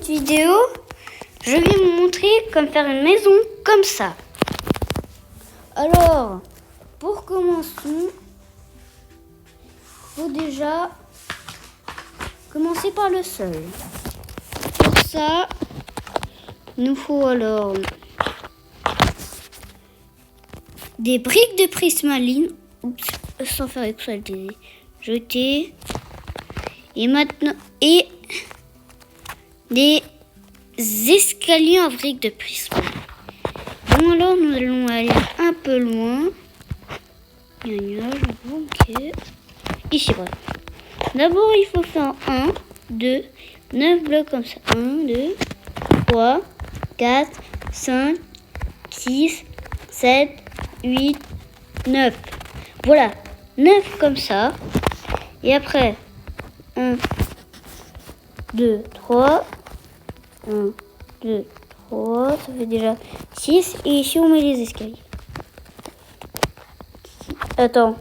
cette vidéo, je vais vous montrer comment faire une maison comme ça. Alors, pour commencer, il faut déjà commencer par le sol. Pour ça, il nous faut alors des briques de prismaline, sans faire exprès, je les ai jetées. Et maintenant, et des escaliers en briques de prismaline. Bon, alors nous allons aller un peu loin. Il y a un nuage, ok. Ici, voilà. D'abord, il faut faire 1, 2, 9 blocs comme ça. 1, 2, 3, 4, 5, 6, 7, 8, 9. Voilà, 9 comme ça. Et après, 1, 2, 3. 1, 2, 3. Ça fait déjà 6. Et ici, on met les escaliers. Attends.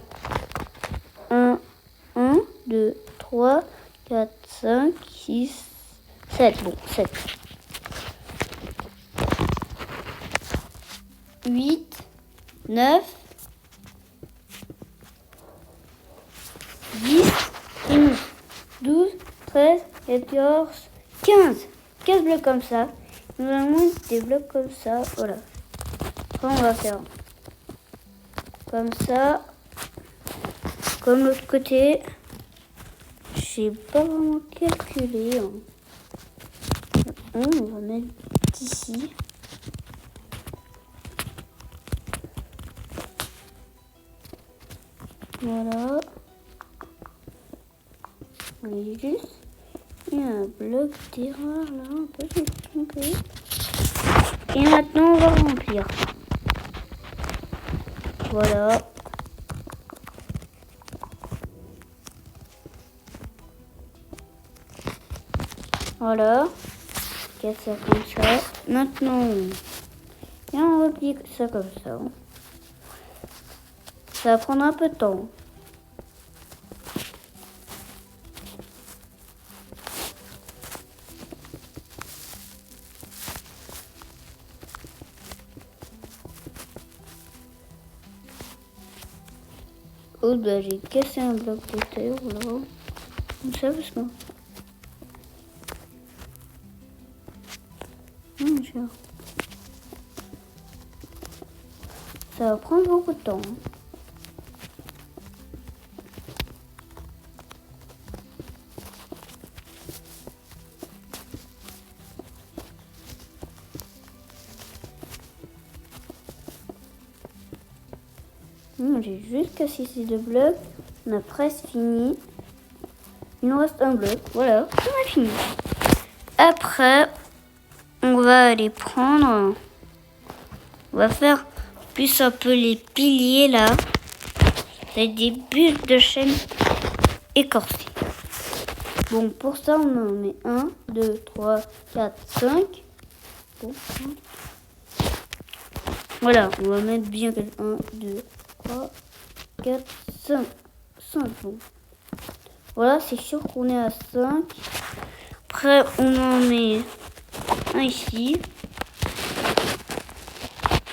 1, 2, 3, 4, 5, 6, 7. Bon, 7. 8, 9, 10, 11, 12, 13, 14, 15. 15 blocs comme ça. Nous allons des blocs comme ça. Voilà. Après, on va faire comme ça. Comme l'autre côté. J'ai pas vraiment calculé. On va mettre ici. Voilà. On est juste. Il y a un bloc d'erreur là, un peu, j'ai trompé. Et maintenant, on va remplir. Voilà. Voilà. Casse ça comme ça. Maintenant, et on replie ça comme ça. Ça va prendre un peu de temps. Oh, bah, j'ai cassé un bloc de terre, là. Comme ça, parce que... Ça va prendre beaucoup de temps. J'ai juste cassé ces deux blocs. On a presque fini. Il nous reste un bloc. Voilà, on a fini. Après, on va aller prendre... On va faire plus un peu les piliers là. Avec des bulles de chêne écorcées. Bon, pour ça, on en met 1, 2, 3, 4, 5. Bon. Voilà, on va mettre bien 1, 2, 3, 4, 5. 5, bon. Voilà, c'est sûr qu'on est à 5. Après, on en met un ici.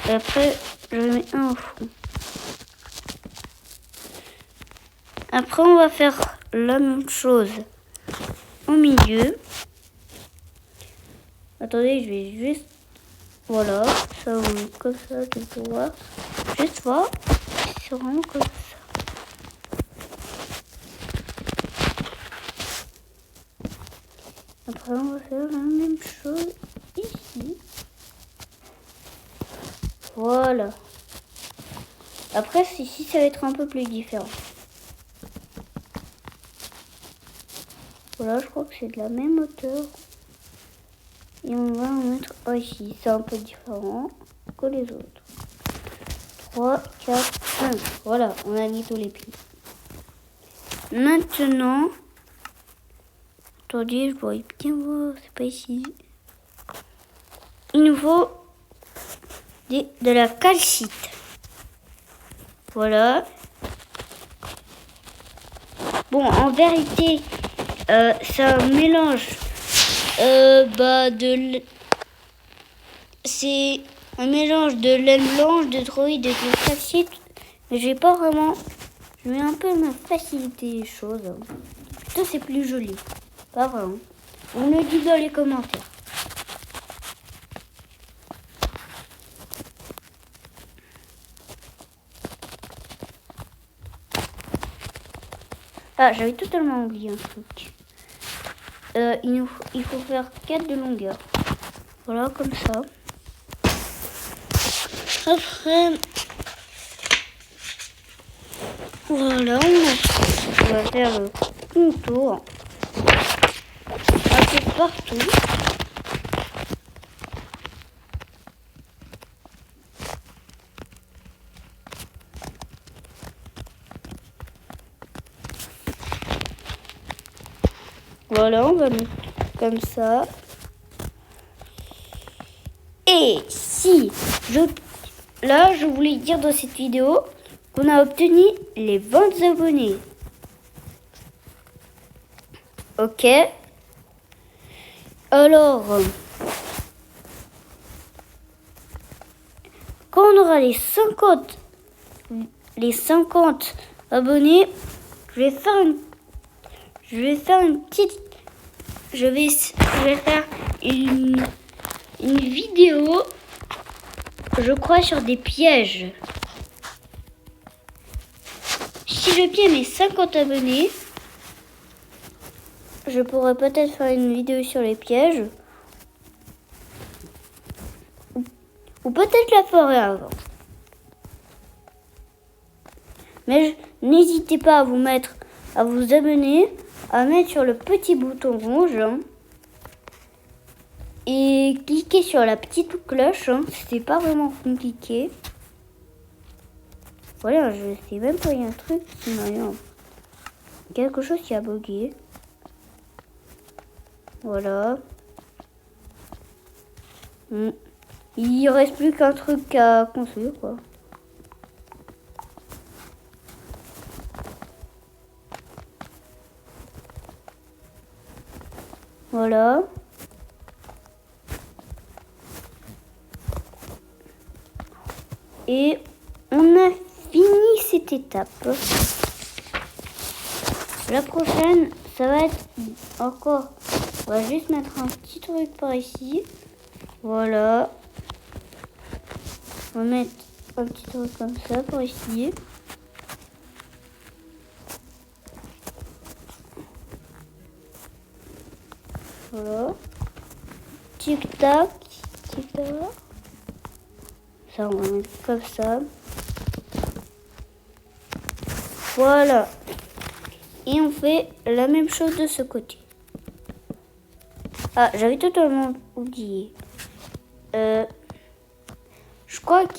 Et après, je mets un au fond. Après, on va faire la même chose au milieu. Attendez, je vais juste... Voilà, ça on met comme ça, je peux voir. Juste voir, c'est vraiment comme ça. Après, on va faire la même chose ici. Voilà. Après, ici, ça va être un peu plus différent. Voilà, je crois que c'est de la même hauteur. Et on va en mettre ici. C'est un peu différent que les autres. 3, 4, 5. Voilà, on a mis tous les plis. Maintenant, attendez, je dois bien voir, c'est pas ici. Il nous faut de la calcite. Voilà. Bon, en vérité, c'est un mélange C'est un mélange de laine blanche, de droïde et de flaxseed. Mais j'ai pas vraiment... Je vais un peu me faciliter les choses. Plutôt c'est plus joli. Pas vraiment. On me dit dans les commentaires. Ah, j'avais totalement oublié un truc. Il faut faire 4 de longueur. Voilà, comme ça. Après, voilà, on va faire le contour. Un peu partout. Voilà, on va mettre comme ça. Et si là, je voulais dire dans cette vidéo qu'on a obtenu les 20 abonnés. Ok. Alors, quand on aura les 50 abonnés, je vais faire une vidéo, je crois, sur des pièges. Si je piège mes 50 abonnés, je pourrais peut-être faire une vidéo sur les pièges. Ou peut-être la ferai avant. Mais n'hésitez pas à vous abonner, à mettre sur le petit bouton rouge. Et cliquez sur la petite cloche. C'est pas vraiment compliqué. Voilà, je sais même pas, il y a un truc qui m'a quelque chose qui a bugué. Voilà. Il reste plus qu'un truc à construire, quoi. Voilà. Et on a fini cette étape. La prochaine, ça va être encore... On va juste mettre un petit truc par ici. Voilà. On va mettre un petit truc comme ça par ici. Voilà. Tic tac. Tic tac. Ça, on va mettre comme ça. Voilà. Et on fait la même chose de ce côté. Ah, j'avais totalement oublié. Je crois que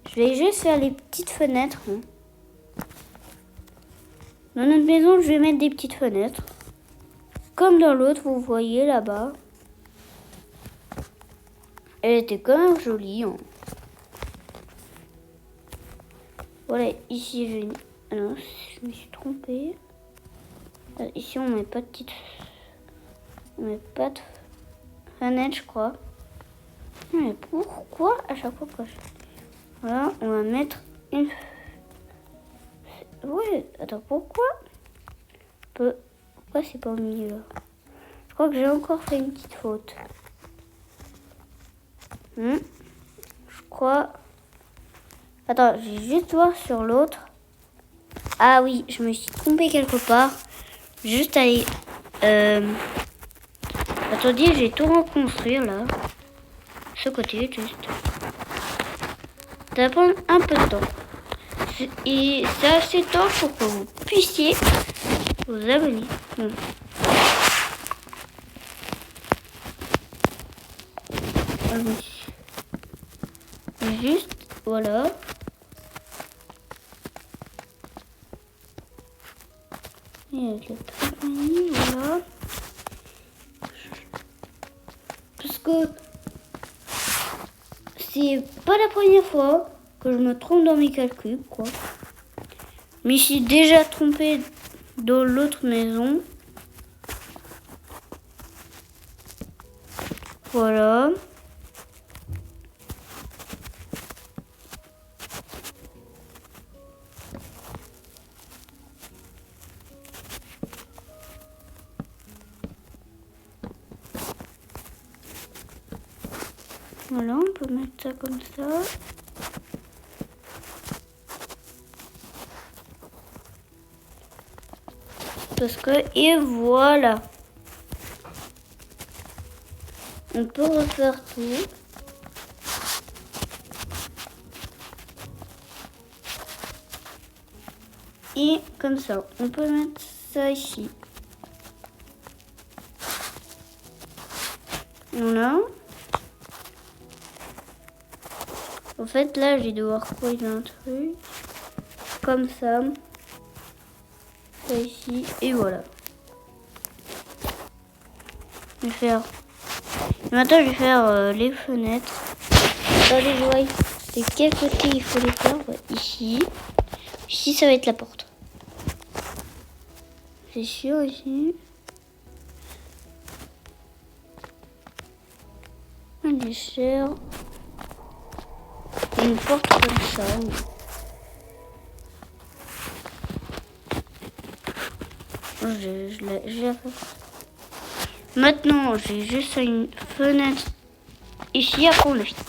je vais juste faire les petites fenêtres. Dans notre maison, je vais mettre des petites fenêtres. Comme dans l'autre, vous voyez là-bas. Elle était quand même jolie. Voilà, ici, alors, je me suis trompée. Ici, on met pas de petite... On met pas de fenêtre, je crois. Mais pourquoi à chaque fois que Voilà, on va mettre une... Ouais, attends, pourquoi c'est pas au milieu? Je crois que j'ai encore fait une petite faute. Je crois... Attends, je vais juste voir sur l'autre. Ah oui, je me suis trompée quelque part. Juste aller... Attendez, je vais tout reconstruire là. Ce côté, juste. Ça va prendre un peu de temps. Et c'est assez de temps pour que vous puissiez vous abonner. Juste, voilà. Et avec le trampoline, voilà. Parce que c'est pas la première fois que je me trompe dans mes calculs, quoi. Mais je suis déjà trompée dans l'autre maison. Voilà. Voilà, on peut mettre ça comme ça. Parce que, et voilà. On peut refaire tout. Et comme ça, on peut mettre ça ici. Voilà. En fait, là, je vais devoir coller un truc. Comme ça. Ça ici. Et voilà. Je vais faire... Maintenant, je vais faire les fenêtres. Attendez, je vois de quel côté il faut les faire. Ici. Ici, ça va être la porte. C'est sûr, ici. Un échelle. Une porte comme ça. Je l'ai fait. Maintenant, j'ai juste une fenêtre ici, après on le fixe.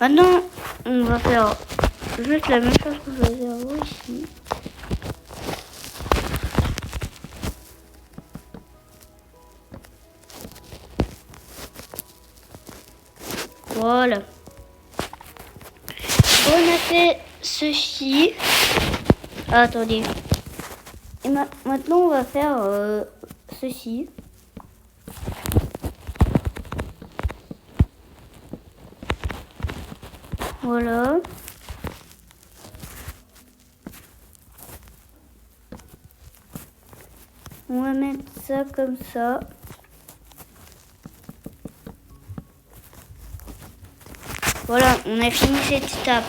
Maintenant, on va faire juste la même chose que je faisais avant ici. Voilà. On a fait ceci. Ah, attendez. Et maintenant, on va faire ceci. Voilà. On va mettre ça comme ça. Voilà, on a fini cette étape.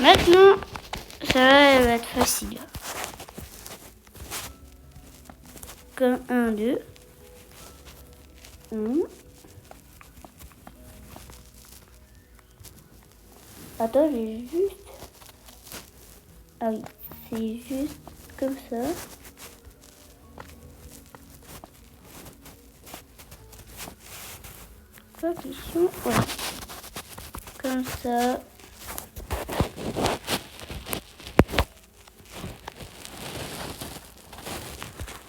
Maintenant, ça va être facile. Comme 1, 2. 1. Attends, j'ai juste... Ah oui, c'est juste comme ça. Pas question. Voilà. Comme ça.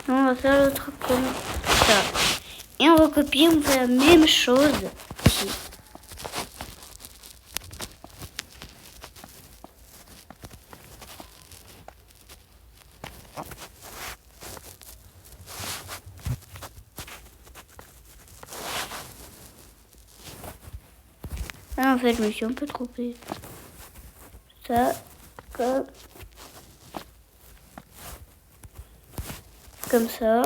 On va faire l'autre comme ça. Et on va copier, on fait la même chose ici. Ah, en fait, je me suis un peu trompée. Ça, comme ça.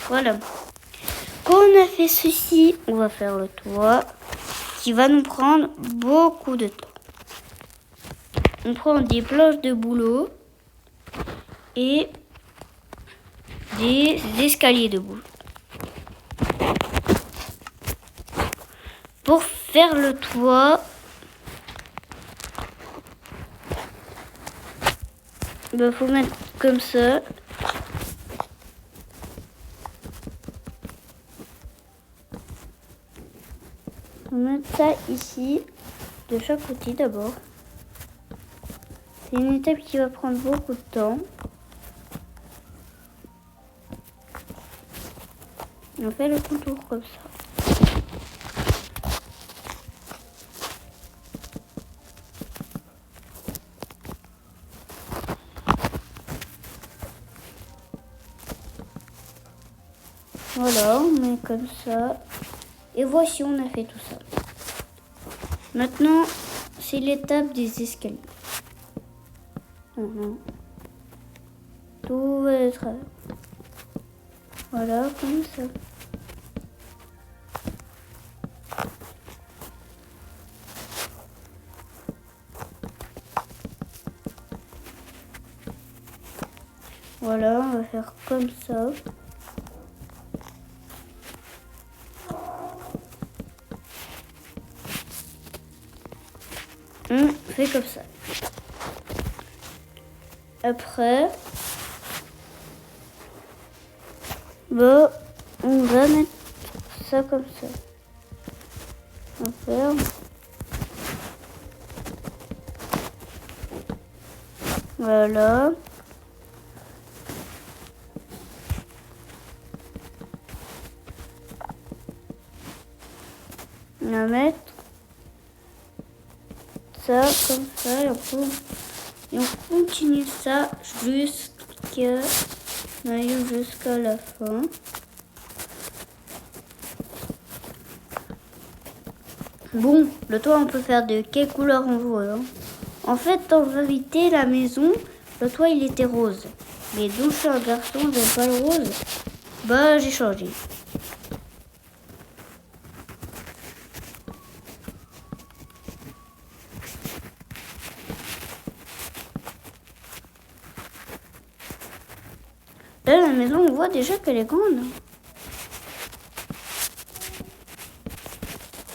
Voilà. Quand on a fait ceci, on va faire le toit qui va nous prendre beaucoup de temps. On prend des planches de boulot et des escaliers de boulot. Pour faire le toit, il faut mettre comme ça. On va mettre ça ici, de chaque côté d'abord. C'est une étape qui va prendre beaucoup de temps. On fait le contour comme ça. Voilà, on met comme ça. Et voici, on a fait tout ça. Maintenant, c'est l'étape des escaliers. Tout va être... Voilà, comme ça. Voilà, on va faire comme ça. On fait comme ça. Après, bon, on va mettre ça comme ça. On ferme. Voilà. On va mettre ça comme ça et on continue ça jusqu'à la fin. Bon, le toit on peut faire de quelle couleur on veut. Hein. En fait, en vérité, la maison, le toit il était rose. Mais donc je suis un garçon, j'aime pas le rose. Bah j'ai changé. Là, la maison, on voit déjà qu'elle est grande.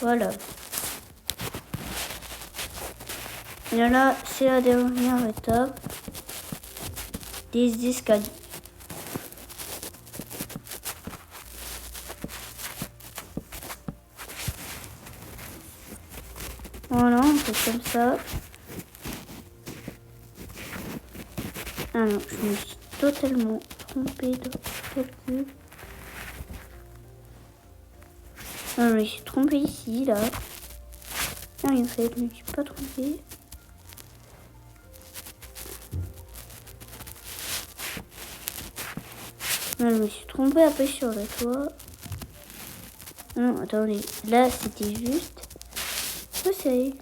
Voilà. Et là, c'est la dernière étape des escaliers. Voilà, on fait comme ça. Ah non, je me suis totalement trompée de calcul. Non, je me suis trompée ici, là. Non, en fait, je me suis pas trompée. Non, je me suis trompée un peu sur le toit. Non, attendez. Là, c'était juste. Ça, c'est...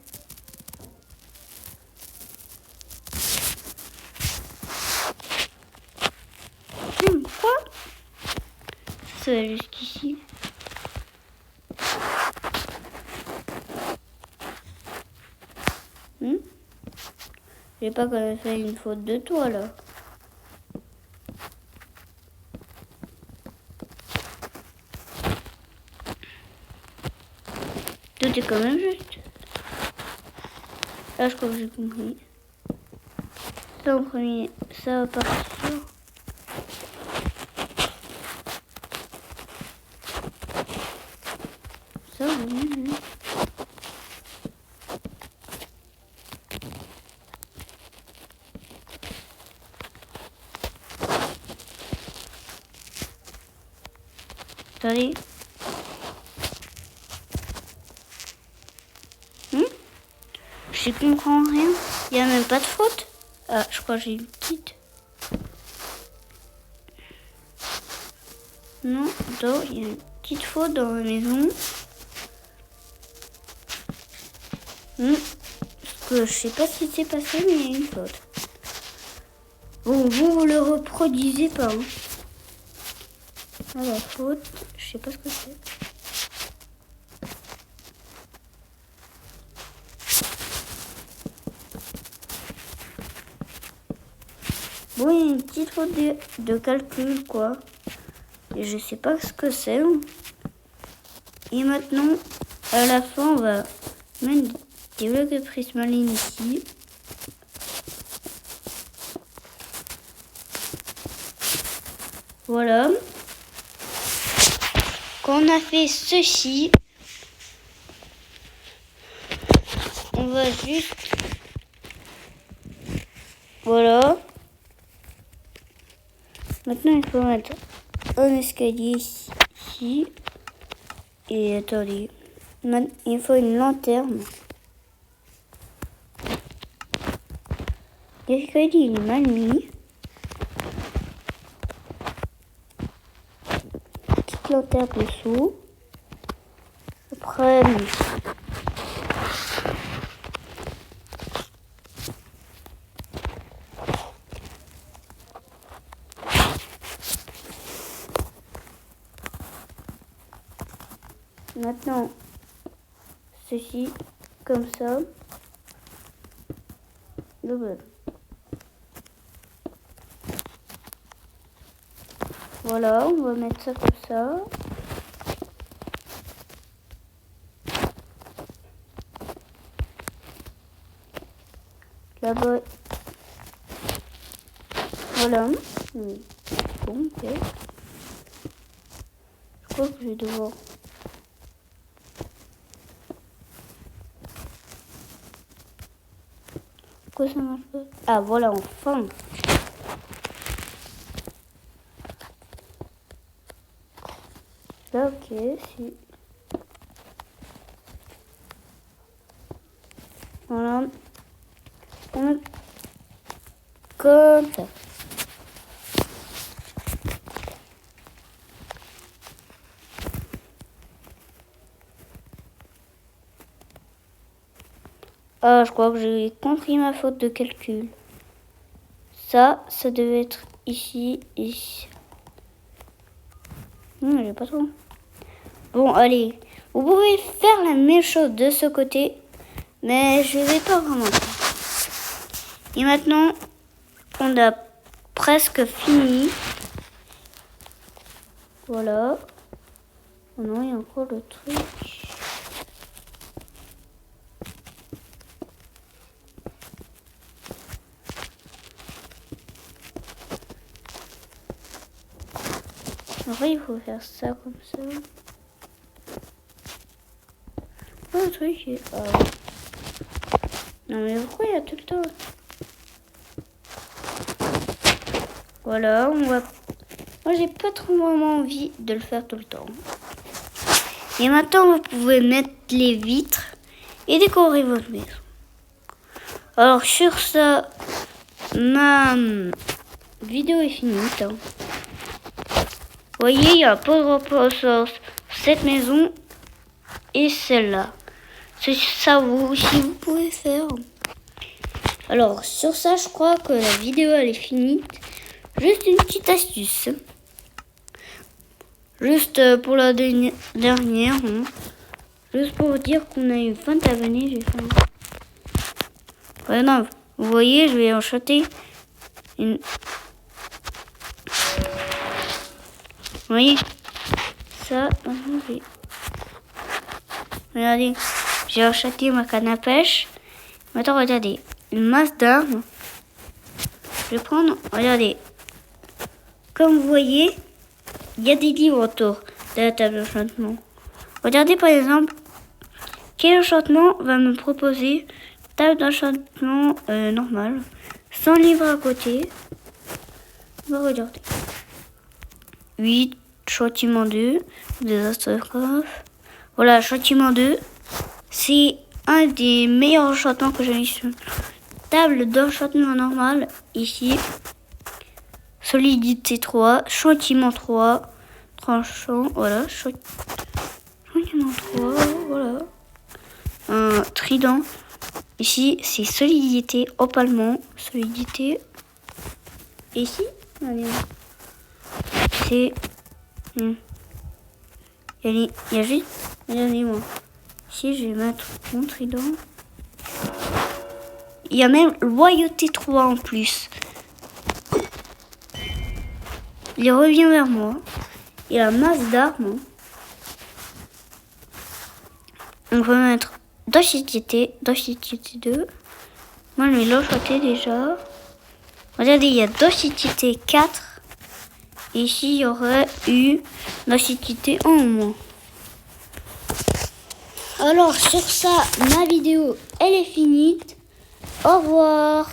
Quoi? Ça va jusqu'ici. J'ai pas quand même fait une faute de toi, là. Tout est quand même juste. Là, je crois que j'ai compris. Ça en premier, ça va partir. Ça, oui. Attendez. Je comprends rien. Il n'y a même pas de faute. Ah, je crois que j'ai une petite. Non, attends, il y a une petite faute dans la maison. Parce que je sais pas ce qui s'est passé, mais il y a une faute. Bon, vous le reproduisez pas. Hein. Ah, la faute, je sais pas ce que c'est. Bon, il y a une petite faute de calcul, quoi. Et je sais pas ce que c'est. Et maintenant, à la fin, on va mettre des blocs de prismaline ici. Voilà. Quand on a fait ceci, on va juste... Voilà. Maintenant, il faut mettre un escalier ici. Et attendez. Il faut une lanterne. L'escalier, il est mal mis. Petite lanterne dessous. Après... Maintenant, ceci, comme ça. Double. Voilà, on va mettre ça comme ça. Là-bas. Voilà. Bon, ok. Je crois que je vais devoir... Pourquoi ça marche pas? Ah, voilà, enfin. Là, ok, si. Voilà. On met comme ça. Ah, je crois que j'ai compris ma faute de calcul. Ça devait être ici, ici. J'ai pas trop. Bon, allez. Vous pouvez faire la même chose de ce côté, mais je vais pas vraiment faire. Et maintenant, on a presque fini. Voilà. Oh non, il y a encore le truc. Après, il faut faire ça comme ça. Oh, le truc est... Non, mais pourquoi il y a tout le temps... Voilà, on va... Moi, j'ai pas trop vraiment envie de le faire tout le temps. Et maintenant, vous pouvez mettre les vitres et décorer votre maison. Alors, sur ça, ma vidéo est finie. Vous voyez, il y a un peu de repos sur cette maison et celle-là. C'est ça, vous aussi, vous pouvez faire. Alors, sur ça, je crois que la vidéo, elle est finie. Juste une petite astuce. Juste pour la dernière. Juste pour vous dire qu'on a eu 20 abonnés. J'ai fait non, vous voyez, je vais acheter une... Vous voyez ça, regardez, j'ai acheté ma canne à pêche. Maintenant, regardez, une masse d'armes. Je vais prendre, regardez. Comme vous voyez, il y a des livres autour de la table d'enchantement. Regardez par exemple, quel enchantement va me proposer table d'enchantement normale, sans livre à côté. On va regarder. 8, châtiment 2, des astrographes. Voilà, châtiment 2, c'est un des meilleurs enchantements que j'ai eu sur table d'enchantement normale. Ici, solidité 3, châtiment 3, tranchant, voilà, châtiment 3, voilà. Un trident. Ici, c'est solidité, opalement, solidité. Ici, c'est... Il y a juste... Regardez-moi. Ici, je vais mettre mon trident. Il y a même loyauté 3 en plus. Il revient vers moi. Il a masse d'armes. On va mettre docilité 2. Moi, je vais l'enchanter déjà. Regardez, il y a docilité 4. Et ici, il y aurait eu docilité 1 au moins. Alors, sur ça, ma vidéo, elle est finie. Au revoir.